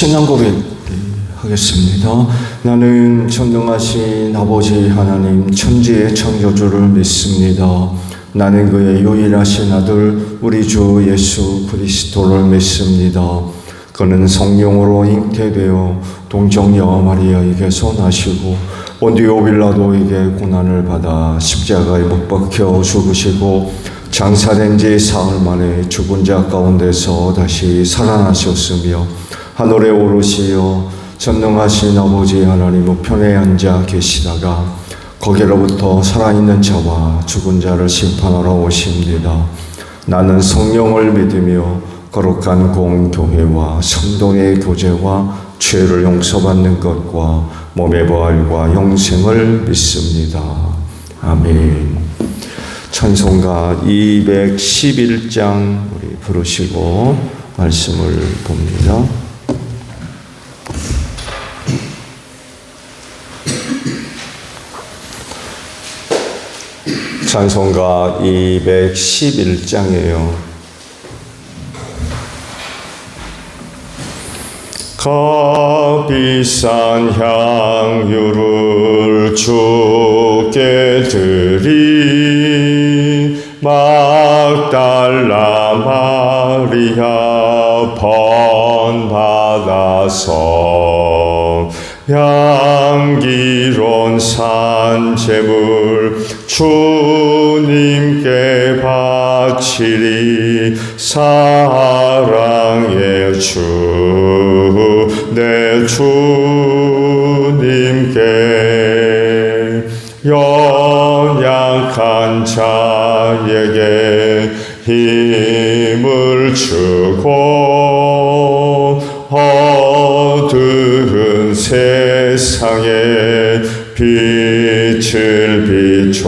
신앙 고백 하겠습니다. 나는 전능하신 아버지 하나님 천지의 창조주를 믿습니다. 나는 그의 유일하신 아들 우리 주 예수 그리스도를 믿습니다. 그는 성령으로 잉태되어 동정녀 마리아에게서 나시고 본디오 빌라도에게 고난을 받아 십자가에 못 박혀 죽으시고 장사된 지 사흘 만에 죽은 자 가운데서 다시 살아나셨으며 하늘에 오르시어 전능하신 아버지 하나님 우편에 앉아 계시다가 거기로부터 살아있는 자와 죽은 자를 심판하러 오십니다. 나는 성령을 믿으며 거룩한 공교회와 성도의 교제와 죄를 용서받는 것과 몸의 부활과 영생을 믿습니다. 아멘. 찬송가 211장 우리 부르시고 말씀을 봅니다. 찬송가 211장이에요. 값비싼 향유를 주께 드리 막달라 마리아 번받아서 향기로운 산재물 주님께 바치리. 사랑의 주 내 주님께 연약한 자에게 힘을 주고 어두운 세상에 빛을 비춰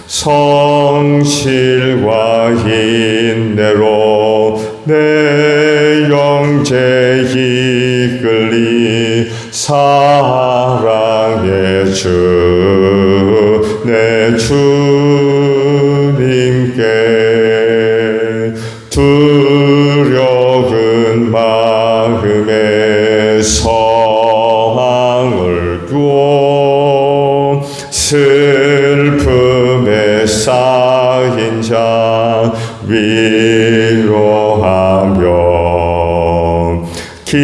성실과 인내로 내 영제 이끌리. 사랑의 주 내 주님께 두려운 마음에 성을 두어 슬픔에 쌓인 자 위로하며 길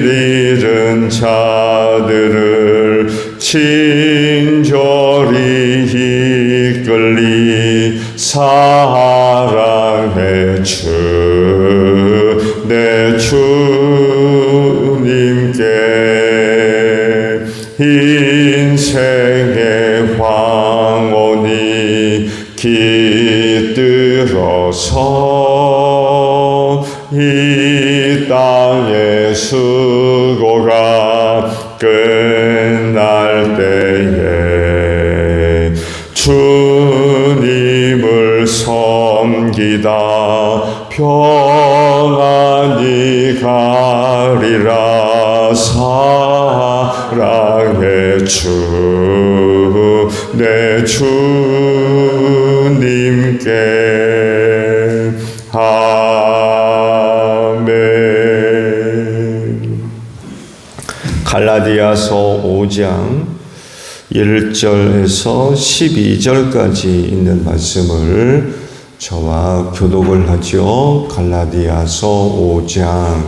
잃은 자들을 친절히 이끌리. 사랑의 주 내 주님께 인생의 황혼이 깃들어서 이 땅의 수고가 끝날 때에 주님을 섬기다 평안히 가리라. 사랑의 주 내 주님께 아멘. 갈라디아서 5장 1절에서 12절까지 있는 말씀을 저와 교독을 하죠. 갈라디아서 5장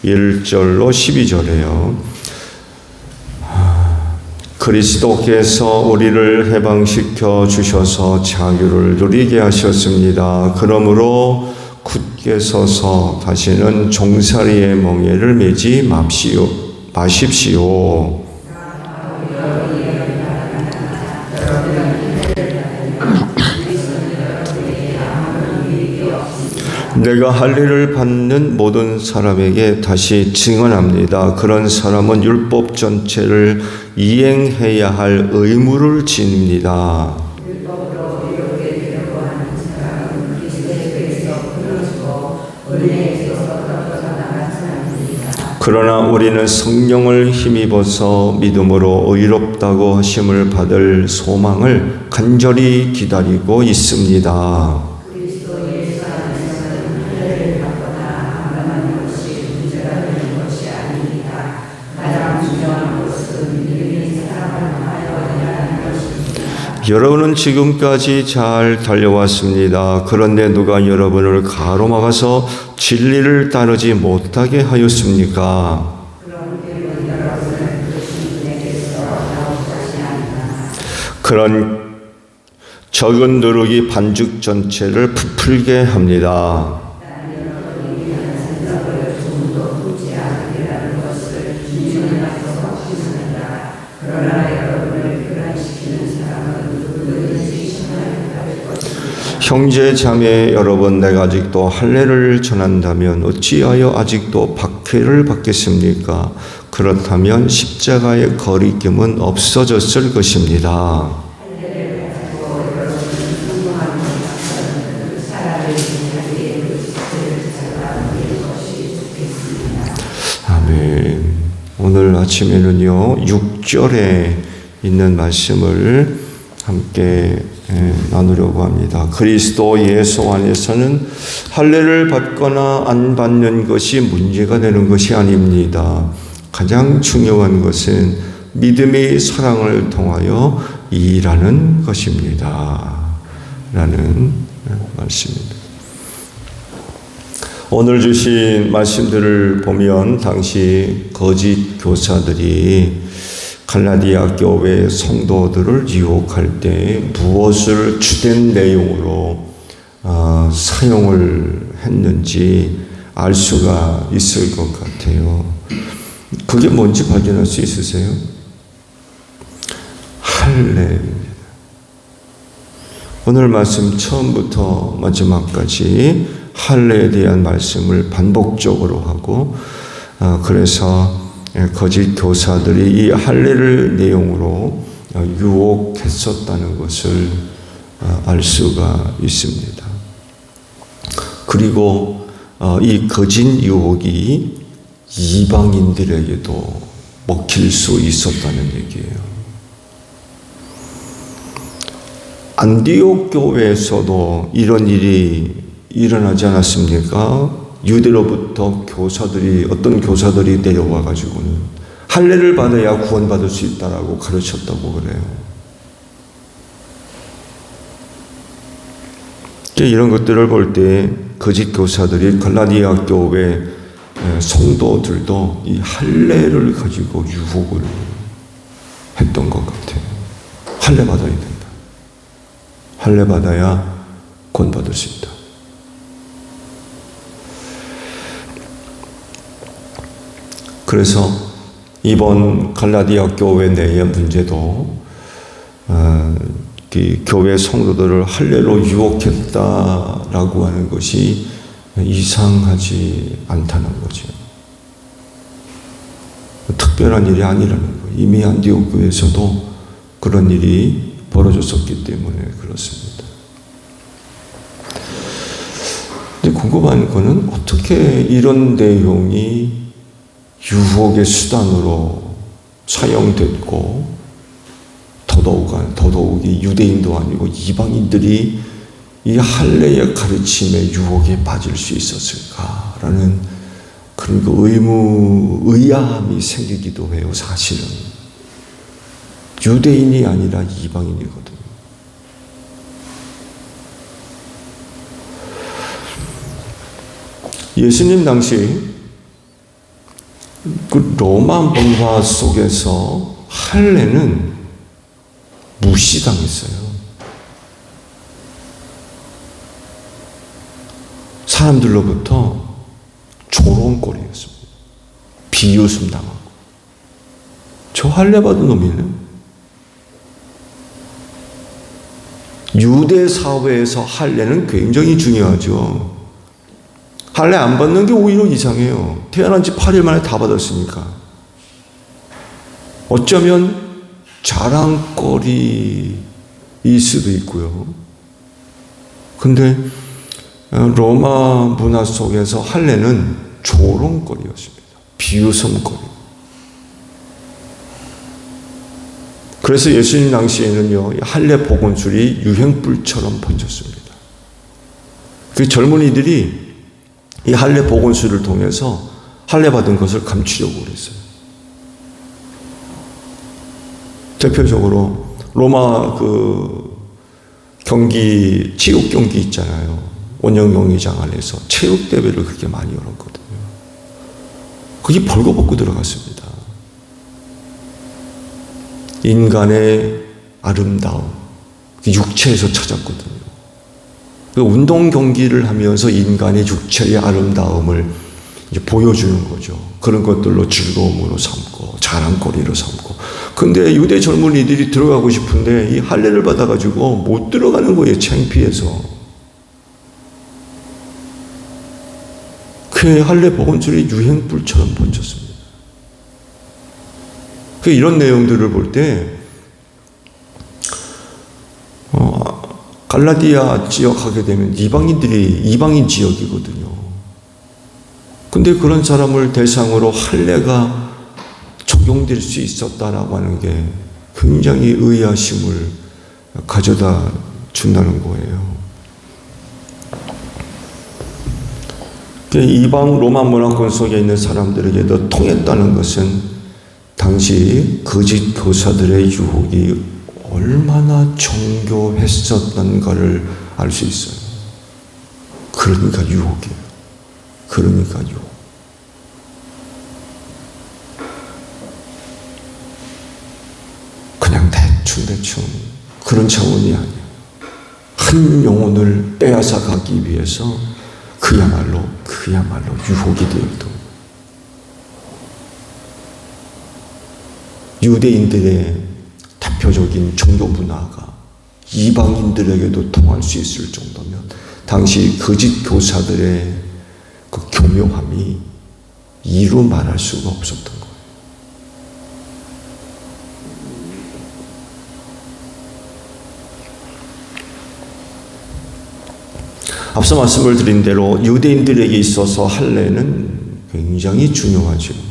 1절로 12절이에요. 그리스도께서 우리를 해방시켜 주셔서 자유를 누리게 하셨습니다. 그러므로 굳게 서서 다시는 종살이의 멍에를 매지 마십시오. 내가 할 일을 받는 모든 사람에게 다시 증언합니다. 그런 사람은 율법 전체를 이행해야 할 의무를 지닙니다. 그러나 우리는 성령을 힘입어서 믿음으로 의롭다고 하심을 받을 소망을 간절히 기다리고 있습니다. 여러분은 지금까지 잘 달려왔습니다. 그런데 누가 여러분을 가로막아서 진리를 따르지 못하게 하였습니까? 그런 적은 누룩이 반죽 전체를 부풀게 합니다. 형제 자매 여러분, 내가 아직도 할례를 전한다면 어찌하여 아직도 박해를 받겠습니까? 그렇다면 십자가의 거리낌은 없어졌을 것입니다. 아멘. 오늘 아침에는요 6절에 있는 말씀을 함께 나누려고 합니다. 그리스도 예수 안에서는 할례를 받거나 안 받는 것이 문제가 되는 것이 아닙니다. 가장 중요한 것은 믿음의 사랑을 통하여 일하는 것입니다. 라는 말씀입니다. 오늘 주신 말씀들을 보면 당시 거짓 교사들이 갈라디아 교회 성도들을 유혹할 때 무엇을 주된 내용으로 사용을 했는지 알 수가 있을 것 같아요. 그게 뭔지 발견할 수 있으세요? 할례입니다. 오늘 말씀 처음부터 마지막까지 할례에 대한 말씀을 반복적으로 하고 그래서 거짓 교사들이 이 할례를 내용으로 유혹했었다는 것을 알 수가 있습니다. 그리고 이 거짓 유혹이 이방인들에게도 먹힐 수 있었다는 얘기예요. 안디옥 교회에서도 이런 일이 일어나지 않았습니까? 유대로부터 어떤 교사들이 내려와 가지고는 할례를 받아야 구원받을 수 있다라고 가르쳤다고 그래요. 이런 것들을 볼 때 거짓 교사들이 갈라디아 교회 성도들도 이 할례를 가지고 유혹을 했던 것 같아요. 할례 받아야 된다. 할례 받아야 구원받을 수 있다. 그래서 이번 갈라디아 교회 내의 문제도 교회 성도들을 할례로 유혹했다라고 하는 것이 이상하지 않다는 거죠. 특별한 일이 아니라는 거예요. 이미 안디옥 교회에서도 그런 일이 벌어졌었기 때문에 그렇습니다. 근데 궁금한 거는 어떻게 이런 내용이 유혹의 수단으로 사용됐고 더더욱이 유대인도 아니고 이방인들이 이 할례의 가르침에 유혹에 빠질 수 있었을까라는 그런 의아함이 생기기도 해요. 사실은 유대인이 아니라 이방인이거든요. 예수님 당시 그 로마 문화 속에서 할례는 무시당했어요. 사람들로부터 조롱거리였습니다. 비웃음 당하고. 저 할례 받은 놈이네. 유대 사회에서 할례는 굉장히 중요하죠. 할례 안 받는 게 오히려 이상해요. 태어난 지 8일 만에 다 받았으니까. 어쩌면 자랑거리일 수도 있고요. 근데 로마 문화 속에서 할례는 조롱거리였습니다. 비웃음거리. 그래서 예수님 당시에는요, 할례 복음술이 유행불처럼 번졌습니다. 그 젊은이들이 이 할례 복음술을 통해서 할례 받은 것을 감추려고 그랬어요. 대표적으로 로마 경기, 체육 경기 있잖아요. 원형 경기장 안에서 체육 대회를 그렇게 많이 열었거든요. 그게 벌거벗고 들어갔습니다. 인간의 아름다움, 육체에서 찾았거든요. 운동 경기를 하면서 인간의 육체의 아름다움을 이제 보여주는 거죠. 그런 것들로 즐거움으로 삼고 자랑거리로 삼고. 근데 유대 젊은이들이 들어가고 싶은데 이 할례를 받아가지고 못 들어가는 거예요. 창피해서. 그 할례 복음줄이 유행불처럼 번졌습니다. 이런 내용들을 볼 때 갈라디아 지역 하게 되면 이방인 지역이거든요. 근데 그런 사람을 대상으로 할례가 적용될 수 있었다라고 하는 게 굉장히 의아심을 가져다 준다는 거예요. 이방 로마 문화권 속에 있는 사람들에게도 통했다는 것은 당시 거짓 교사들의 유혹이 얼마나 정교했었던가를 알 수 있어요. 그러니까 유혹이에요. 그러니까 유혹. 그냥 대충 그런 차원이 아니에요. 한 영혼을 빼앗아 가기 위해서 그야말로 유혹이 되었던 유대인들의 대표적인 종교 문화가 이방인들에게도 통할 수 있을 정도면 당시 거짓 교사들의 그 교묘함이 이루 말할 수가 없었던 거예요. 앞서 말씀을 드린 대로 유대인들에게 있어서 할례는 굉장히 중요하죠.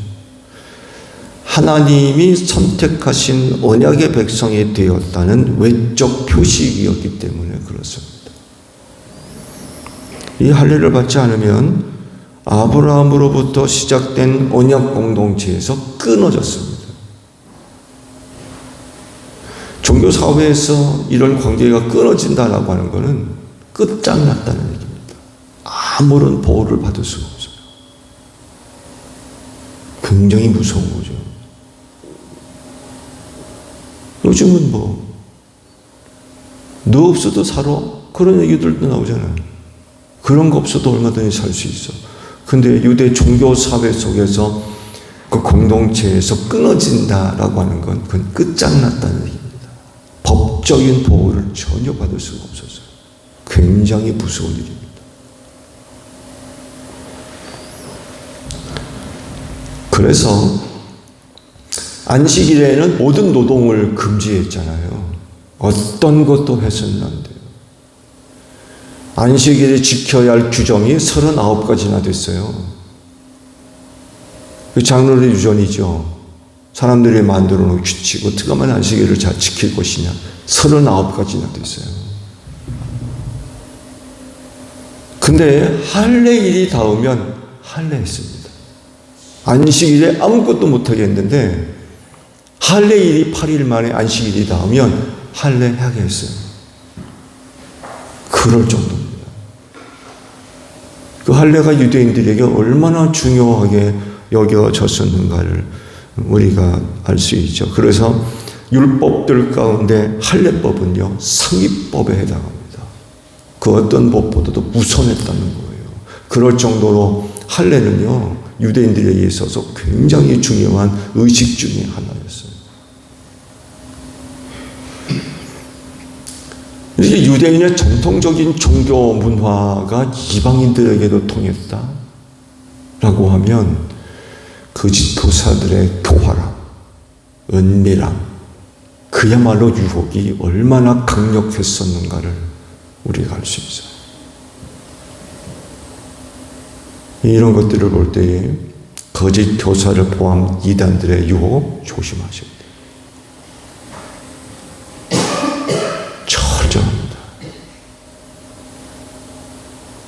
하나님이 선택하신 언약의 백성이 되었다는 외적 표식이었기 때문에 그렇습니다. 이 할례를 받지 않으면 아브라함으로부터 시작된 언약 공동체에서 끊어졌습니다. 종교 사회에서 이런 관계가 끊어진다라고 하는 것은 끝장났다는 얘기입니다. 아무런 보호를 받을 수가 없어요. 굉장히 무서운 거죠. 요즘은 너 없어도 살아? 그런 얘기들도 나오잖아요. 그런 거 없어도 얼마든지 살 수 있어. 근데 유대 종교 사회 속에서 그 공동체에서 끊어진다라고 하는 건 그건 끝장났다는 얘기입니다. 법적인 보호를 전혀 받을 수가 없었어요. 굉장히 무서운 일입니다. 그래서 안식일에는 모든 노동을 금지했잖아요. 어떤 것도 해서는 안 돼요. 안식일을 지켜야 할 규정이 39가지나 됐어요. 그 장로의 유전이죠. 사람들이 만들어 놓은 규칙, 어떻게 하면 안식일을 잘 지킬 것이냐. 39가지나 됐어요. 근데 할례일이 닿으면 할례했습니다. 안식일에 아무것도 못하게 했는데 할례일이 8일 만에 안식일이 닿으면 할례하게 했어요. 그럴 정도입니다. 그 할례가 유대인들에게 얼마나 중요하게 여겨졌었는가를 우리가 알 수 있죠. 그래서 율법들 가운데 할례법은요, 상위법에 해당합니다. 그 어떤 법보다도 우선했다는 거예요. 그럴 정도로 할례는요, 유대인들에게 있어서 굉장히 중요한 의식 중에 하나였어요. 이게 유대인의 전통적인 종교 문화가 이방인들에게도 통했다라고 하면 거짓 교사들의 교활함, 은밀함, 그야말로 유혹이 얼마나 강력했었는가를 우리가 알 수 있어요. 이런 것들을 볼 때에 거짓 교사를 포함 이단들의 유혹 조심하셔야 돼요. 철저합니다.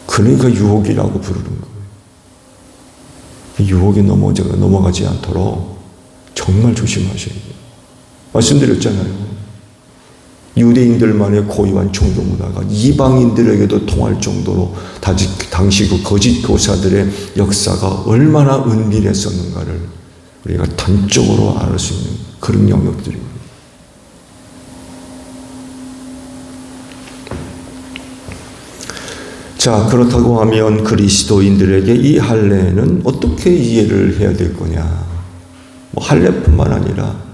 그러니까 유혹이라고 부르는 거예요. 유혹에 넘어가지 않도록 정말 조심하셔야 돼요. 말씀드렸잖아요. 유대인들만의 고유한 종교 문화가 이방인들에게도 통할 정도로 당시 그 거짓 교사들의 역사가 얼마나 은밀했었는가를 우리가 단적으로 알 수 있는 그런 영역들입니다. 자, 그렇다고 하면 그리스도인들에게 이 할례는 어떻게 이해를 해야 될 거냐? 뭐 할례뿐만 아니라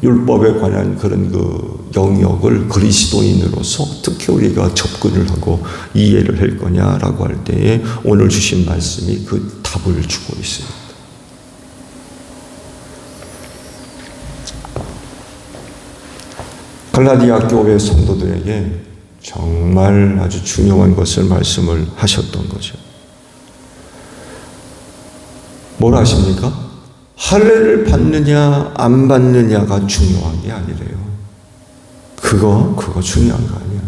율법에 관한 그런 그 영역을 그리스도인으로서 어떻게 우리가 접근을 하고 이해를 할 거냐라고 할 때에 오늘 주신 말씀이 그 답을 주고 있습니다. 갈라디아 교회 성도들에게 정말 아주 중요한 것을 말씀을 하셨던 거죠. 뭘 아십니까? 할례를 받느냐 안 받느냐가 중요한 게 아니래요. 그거 중요한 거 아니야.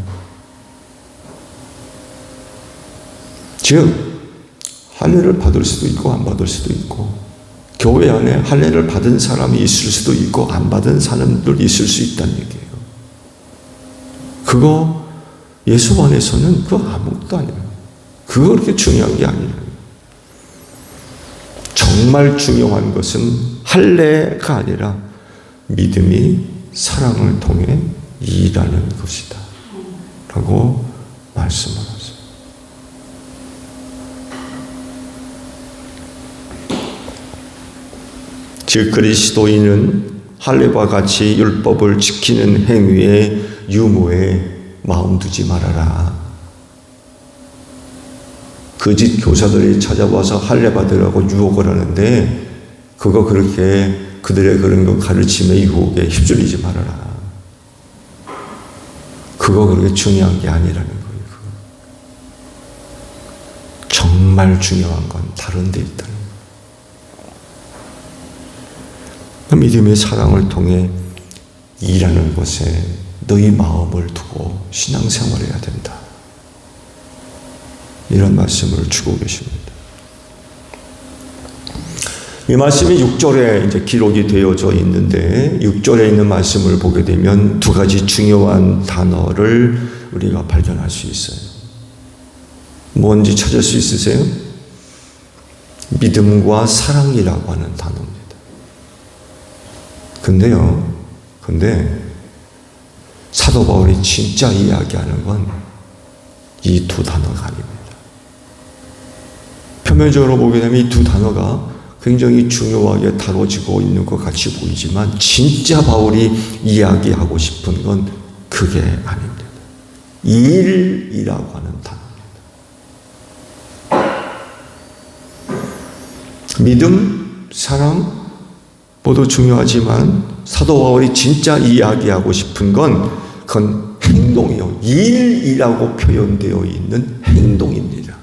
즉 할례를 받을 수도 있고 안 받을 수도 있고, 교회 안에 할례를 받은 사람이 있을 수도 있고 안 받은 사람들 있을 수 있다는 얘기예요. 그거 예수 안에서는 그거 아무것도 아니에요. 그거 그렇게 중요한 게 아니에요. 정말 중요한 것은 할례가 아니라 믿음이 사랑을 통해 일하는 것이다 라고 말씀을 하세요. 즉 그리스도인은 할례와 같이 율법을 지키는 행위에 유무에 마음 두지 말아라. 거짓 교사들이 찾아와서 할례 받으라고 유혹을 하는데 그거 그렇게 그들의 그런 거 가르침의 유혹에 휩쓸리지 말아라. 그거 그렇게 중요한 게 아니라는 거예요. 정말 중요한 건 다른 데 있다는 거예요. 믿음의 사랑을 통해 일하는 것에 너희 마음을 두고 신앙생활을 해야 된다. 이런 말씀을 주고 계십니다. 이 말씀이 6절에 이제 기록이 되어져 있는데 6절에 있는 말씀을 보게 되면 두 가지 중요한 단어를 우리가 발견할 수 있어요. 뭔지 찾을 수 있으세요? 믿음과 사랑이라고 하는 단어입니다. 근데 사도 바울이 진짜 이야기하는 건 이 두 단어가 아닙니다. 표면적으로 보게 되면 이 두 단어가 굉장히 중요하게 다뤄지고 있는 것 같이 보이지만 진짜 바울이 이야기하고 싶은 건 그게 아닙니다. 일이라고 하는 단어입니다. 믿음, 사랑 모두 중요하지만 사도 바울이 진짜 이야기하고 싶은 건 그건 행동이요. 일이라고 표현되어 있는 행동입니다.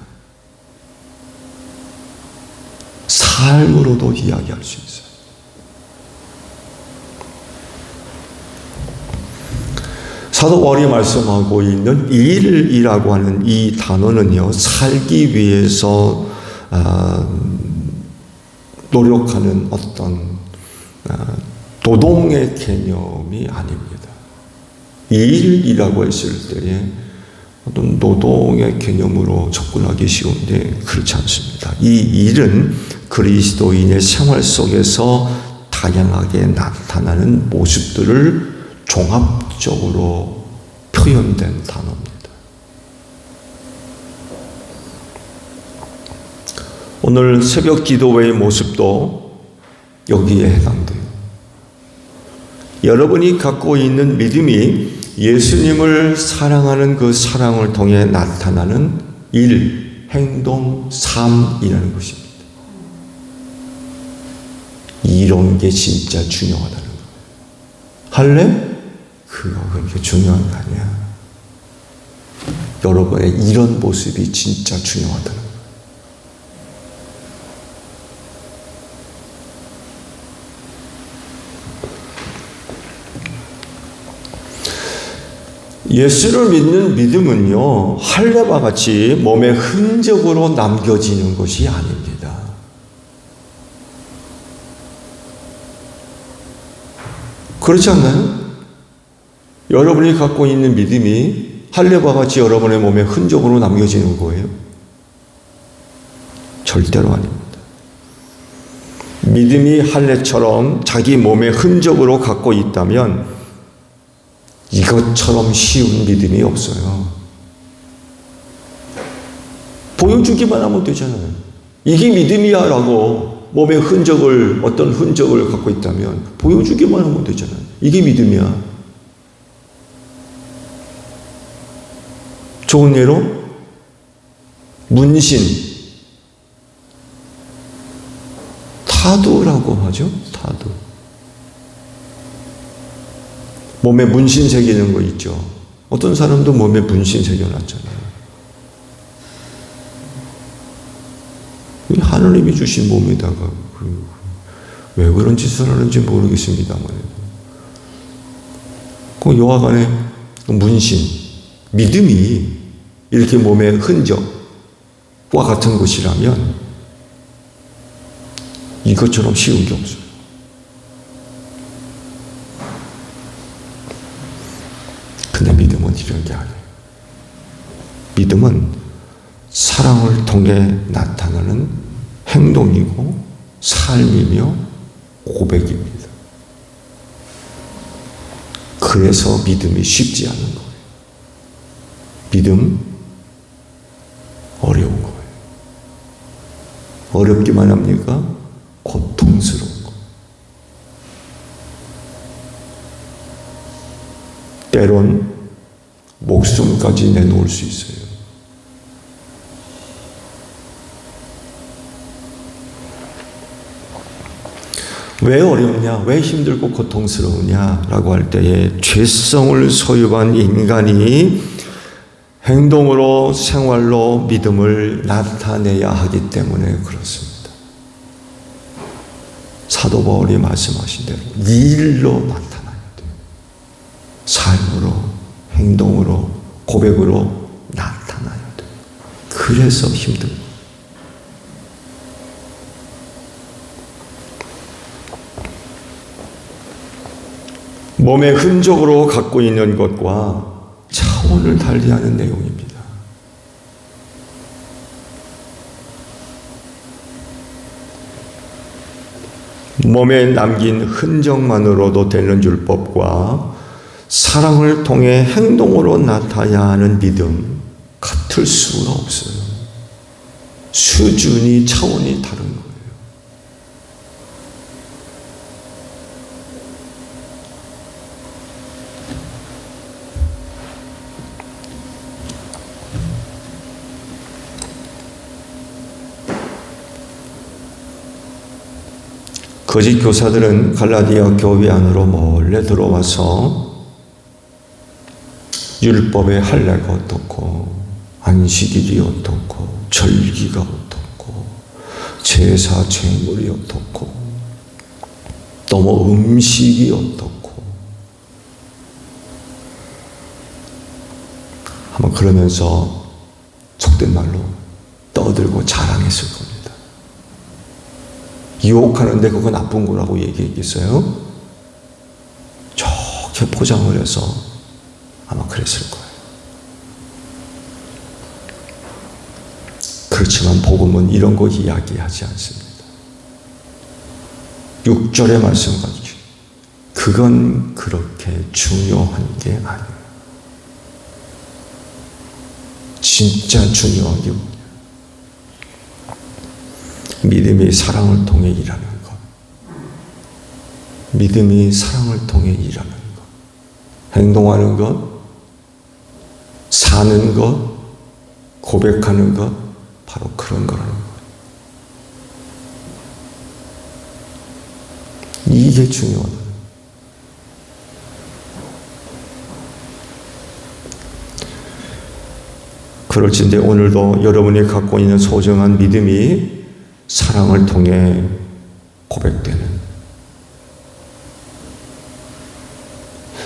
삶으로도 이야기할 수 있어요. 사도 바울이 말씀하고 있는 일이라고 하는 이 단어는요, 살기 위해서 노력하는 어떤 노동의 개념이 아닙니다. 일이라고 했을 때에 어떤 노동의 개념으로 접근하기 쉬운데 그렇지 않습니다. 이 일은 그리스도인의 생활 속에서 다양하게 나타나는 모습들을 종합적으로 표현된 단어입니다. 오늘 새벽 기도회의 모습도 여기에 해당돼요. 여러분이 갖고 있는 믿음이 예수님을 사랑하는 그 사랑을 통해 나타나는 일, 행동, 삶이라는 것입니다. 이런 게 진짜 중요하다는 거예요. 할래? 그거 그렇게 중요한 거 아니야. 여러분의 이런 모습이 진짜 중요하다는 거예요. 예수를 믿는 믿음은요, 할례와 같이 몸의 흔적으로 남겨지는 것이 아닙니다. 그렇지 않나요? 여러분이 갖고 있는 믿음이 할례와 같이 여러분의 몸에 흔적으로 남겨지는 거예요? 절대로 아닙니다. 믿음이 할례처럼 자기 몸의 흔적으로 갖고 있다면 이것처럼 쉬운 믿음이 없어요. 보여주기만 하면 되잖아요. 이게 믿음이야 라고 몸의 흔적을, 어떤 흔적을 갖고 있다면 보여주기만 하면 되잖아요. 이게 믿음이야. 좋은 예로 문신, 타두라고 하죠. 타두. 몸에 문신 새기는 거 있죠. 어떤 사람도 몸에 문신 새겨놨잖아요. 하나님이 주신 몸에다가 왜 그런 짓을 하는지 모르겠습니다만, 그 여하간에 문신, 믿음이 이렇게 몸의 흔적과 같은 것이라면 이것처럼 쉬운 게 없어요. 근데 믿음은 이런 게 아니에요. 믿음은 사랑을 통해 나타나는 행동이고 삶이며 고백입니다. 그래서 믿음이 쉽지 않은 거예요. 믿음 어려운 거예요. 어렵기만 합니까? 고통스러운 거예요. 때론 목숨까지 내놓을 수 있어요. 왜 어렵냐? 왜 힘들고 고통스러우냐? 라고 할 때에 죄성을 소유한 인간이 행동으로, 생활로 믿음을 나타내야 하기 때문에 그렇습니다. 사도 바울이 말씀하신 대로 일로 나타나야 돼요. 삶으로, 행동으로, 고백으로 나타나야 돼요. 그래서 힘듭니다. 몸의 흔적으로 갖고 있는 것과 차원을 달리하는 내용입니다. 몸에 남긴 흔적만으로도 되는 율법과 사랑을 통해 행동으로 나타나야 하는 믿음, 같을 수가 없어요. 수준이, 차원이 다른 거예요. 거짓 교사들은 갈라디아 교회 안으로 몰래 들어와서 율법의 할례가 어떻고, 안식일이 어떻고, 절기가 어떻고, 제사 제물이 어떻고, 또 뭐 음식이 어떻고, 아마 그러면서 속된 말로 떠들고 자랑했을 겁니다. 유혹하는데 그거 나쁜 거라고 얘기했겠어요? 좋게 포장을 해서 아마 그랬을 거예요. 그렇지만 복음은 이런 거 이야기하지 않습니다. 6절의 말씀같이 그건 그렇게 중요한 게 아니에요. 진짜 중요한 게 뭐냐? 믿음이 사랑을 통해 일하는 것. 믿음이 사랑을 통해 일하는 것. 행동하는 것, 사는 것, 고백하는 것, 바로 그런 거라는 거예요. 이게 중요하다. 그럴진데 오늘도 여러분이 갖고 있는 소중한 믿음이 사랑을 통해 고백되는,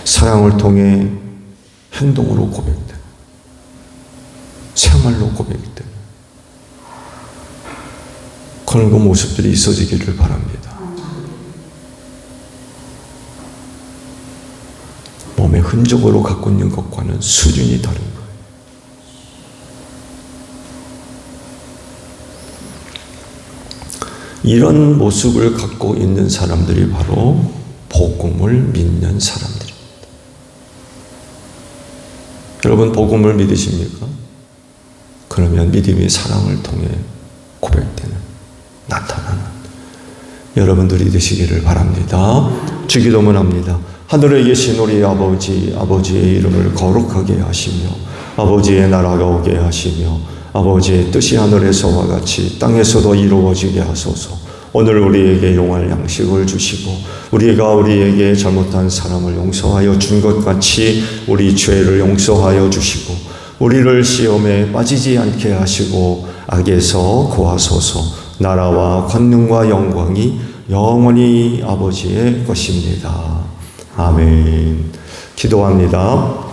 사랑을 통해 행동으로 고백되는, 생활로 고백되는 그런 그 모습들이 있어지기를 바랍니다. 몸의 근적으로 갖고 있는 것과는 수준이 다른 거예요. 이런 모습을 갖고 있는 사람들이 바로 복음을 믿는 사람들입니다. 여러분, 복음을 믿으십니까? 그러면 믿음이 사랑을 통해 고백되는, 나타나는 여러분들이 되시기를 바랍니다. 주기도문 합니다. 하늘에 계신 우리 아버지, 아버지의 이름을 거룩하게 하시며 아버지의 나라가 오게 하시며 아버지의 뜻이 하늘에서와 같이 땅에서도 이루어지게 하소서. 오늘 우리에게 용할 양식을 주시고 우리가 우리에게 잘못한 사람을 용서하여 준 것 같이 우리 죄를 용서하여 주시고 우리를 시험에 빠지지 않게 하시고 악에서 구하소서. 나라와 권능과 영광이 영원히 아버지의 것입니다. 아멘. 기도합니다.